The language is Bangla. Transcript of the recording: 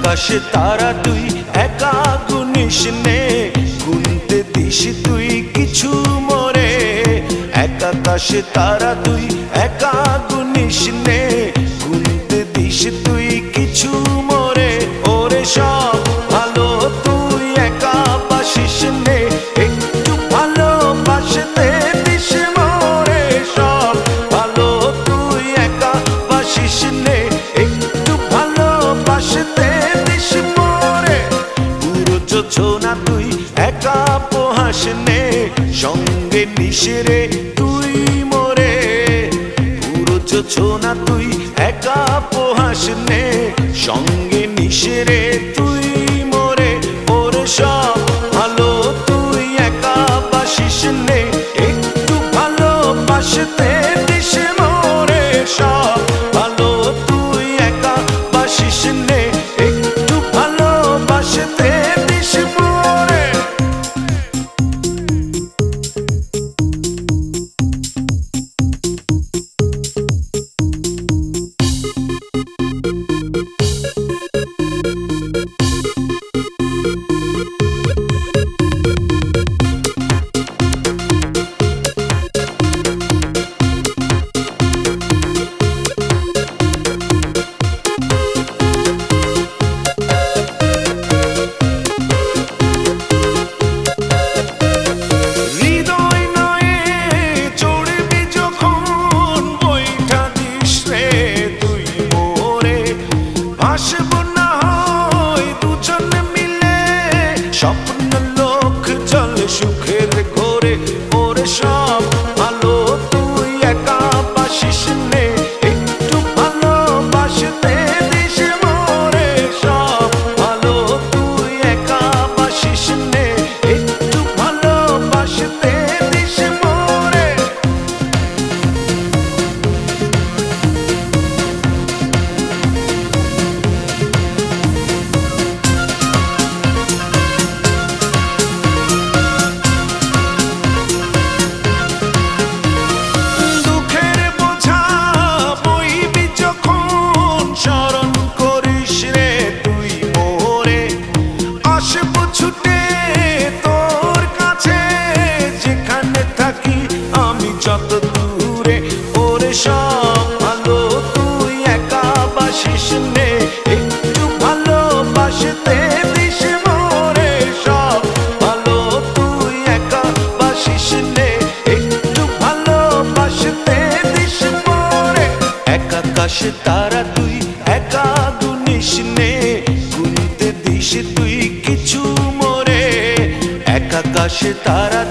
আকাশে তারা তুই একা গুনিস নে, গুনতে দিস তুই কিছু মোরে। এক আকাশে তারা তুই একা গুনিস নে, গুনতে দিস তুই কিছু মোরে। ওরে সব ভালো তুই একা বাসিস নে, একটু ভালোবাসতে দিস মোরে। সব ভালো তুই একা বাসিস নে, একটু ভালোবাসতে দিস মোরে। পুরো যোজনা তুই একা পোহাস নে, সঙ্গে নিস রে তুই মোরে। পুরো যোজনা তুই একা পোহাস নে, সঙ্গে নিস রে তুই মোরে। ওরে সব ভালো তুই একা বাসিস নে, একটু ভালোবাসতে দিস মোরে। সব ভালো তুই একা বাসিস নে, একটু ভালোবাসতে দিস মোরে। স্বপ্ন লোক চলে সুখের ঘরে। ওরে সব ভালো তুই একা বাসিস নে, একটু ভালোবাসতে দিস মোরে। সব ভালো তুই একা বাসিস নে, একটু ভালোবাসতে দিস মোরে। যত দূরে ওরে সব ভালো তুই একা বাসিস নে, একটু ভালোবাসতে দিস মোরে। সব ভালো তুই একা বাসিস নে, একটু ভালোবাসতে দিস মোরে। এক আকাশে তারা তুই একা গুনিস নে, গুনতে দিস তুই কিছু মোরে। এক আকাশে তারা